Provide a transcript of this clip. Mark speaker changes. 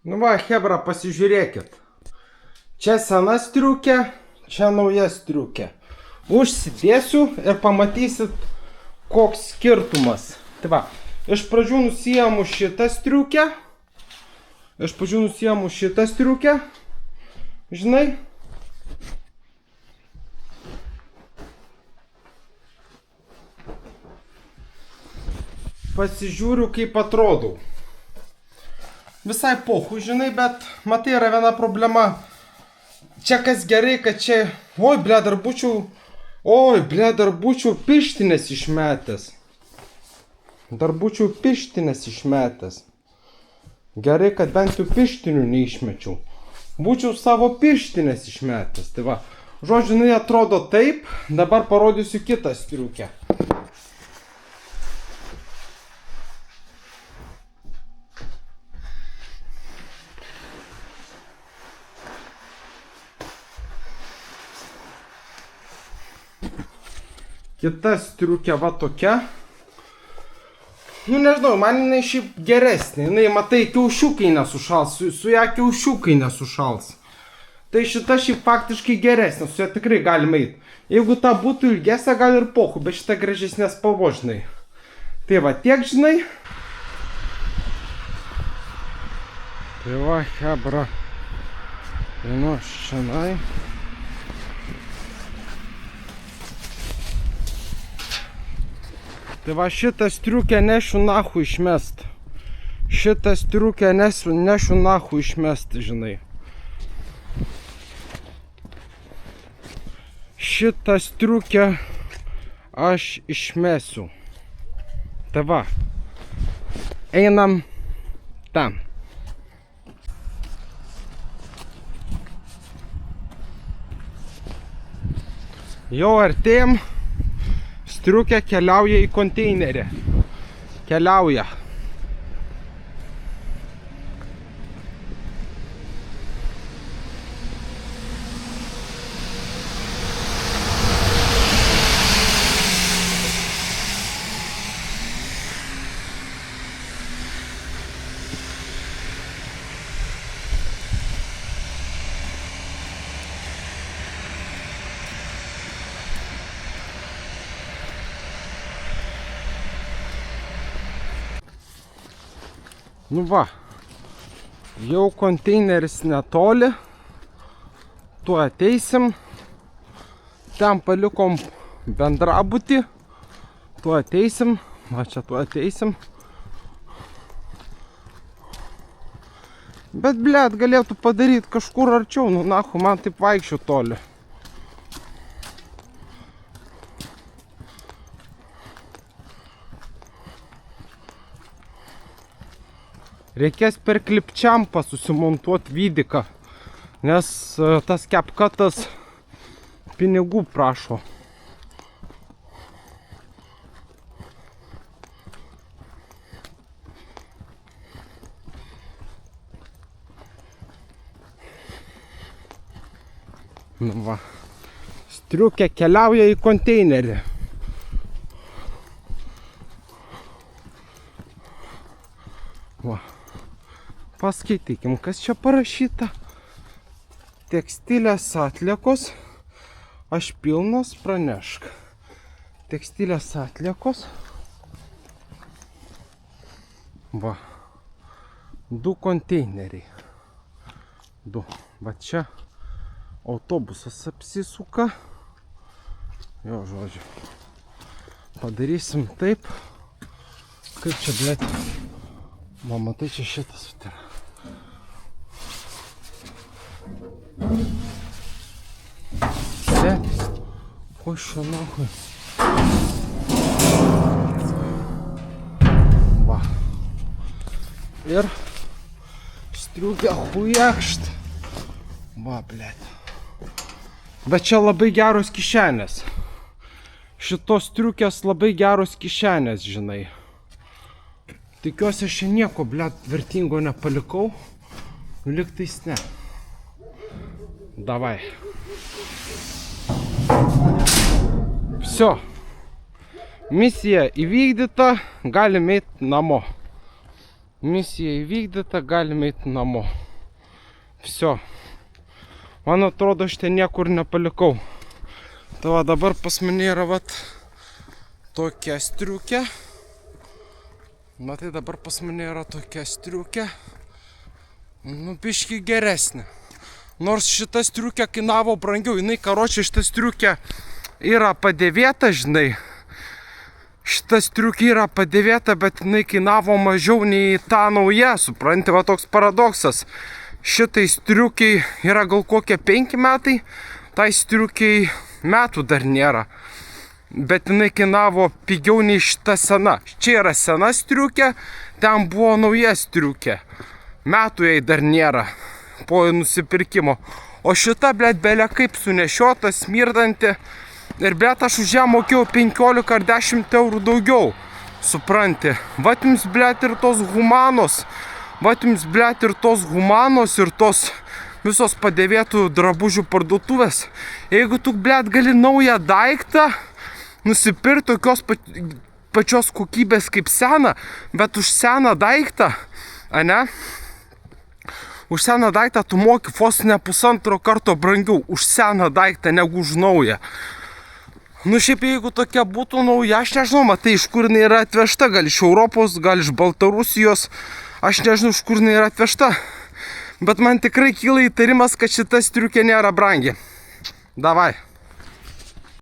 Speaker 1: Nu va, hebra, pasižiūrėkit. Čia sena striukė, čia nauja striukė. Užsidėsiu ir pamatysit, koks skirtumas. Tai va, iš pradžių nusiėmu šitą striukę. Žinai. Pasižiūriu, kaip atrodau. Visai pohu, žinai, bet matai, yra viena problema. Čia kas gerai, kad čia... Oi, ble, dar būčiau pirštinės išmetęs. Gerai, kad bent jau pirštinių neišmečiau. Būčiau savo pirštinės išmetęs. Tai va, žodžiu, jinai atrodo taip. Dabar parodysiu kitą striukę. Kita striukė va tokia. Nu nežinau, man jinai šiaip geresnė. Jinai, matai, kiaušiukai nesušals. Su ją kiaušiukai nesušals. Tai šita šiaip faktiškai geresnė. Su ją tikrai galima eiti. Jeigu ta būtų ilgesnė, gal ir pohu, bet šita gražesnė spalva, žinai. Tai va, tiek, žinai. Tai va, hebra. Einu šiandien. Tai va, šitą striukę nešiu nahu išmest. Žinai. Šitą striukę aš išmesiu. Tai va, einam ten. Jau artėjam. Striukė keliauja į konteinerį. Keliauja. Nu va, jau konteineris netoli, tuo ateisim, ten palikom bendrabutį, tuo ateisim, va čia tuo ateisim. Bet blėt, galėtų padaryti kažkur arčiau, nu nahu, man taip vaikščiu toli. Reikės per klipčiampą susimontuoti vidiką, nes tas CapCutas pinigų prašo. Nu va, striukė keliauja į konteinerį. Va. Paskaitykim, kas čia parašyta. Tekstilės atliekos. Aš pilnas, pranešk. Tekstilės atliekos. Va. 2 konteineriai. 2. Va čia autobusas apsisuka. Jo, žodžiu. Padarysim taip. Kaip čia, blėt. Mama, tai čia šitas yra. Sėtis. Ko šio nahui? Va. Ir striukė hujakšt. Va, blėt. Bet čia labai geros kišenės. Šitos striukės labai geros kišenės, žinai. Tikiuosi, aš čia nieko, blėt, vertingo nepalikau. Liktais ne. Davai. Всё. Misija įvykdyta, galime eiti namo. Misija įvykdyta, galime eiti namo. Всё. Man atrodo, aš ten niekur nepalikau. Tai va, dabar pas mane yra vat tokia striukė. Matai, dabar pas mane yra tokia striukė. Nu, biški geresnė. Nors šita striukė kainavo brangiau. Jinai, karočią, šita striukė yra padėvėta, žinai. Šita striukė yra padėvėta, bet jinai kainavo mažiau nei ta nauja. Supranti, va toks paradoksas. Šitai striukiai yra gal kokie 5 metai, tai striukiai metų dar nėra. Bet jinai kainavo pigiau nei šita sena. Čia yra sena striukė, ten buvo nauja striukė. Metų jai dar nėra po nusipirkimo. O šita, blėt, belia kaip sunešiota, smirdanti. Ir, blėt, aš už ją mokėjau 15 ar 10 eurų daugiau. Supranti. Vat jums, blėt, ir tos humanos. Vat jums, blėt, ir tos humanos, ir tos visos padėvėtų drabužių parduotuvės. Jeigu tu, blėt, gali naują daiktą nusipirkti tokios pačios kokybės kaip seną, bet už seną daiktą, ane? Už seną daiktą tu moki vos ne 1,5 karto brangiau už seną daiktą negu už naują. Nu šiaip jeigu tokia būtų nauja, aš nežinau, matai, iš kur jinai yra atvežta, gal iš Europos, gal iš Baltarusijos, aš nežinau, iš kur jinai yra atvežta. Bet man tikrai kyla įtarimas, kad šita striukė nėra brangi. Davai.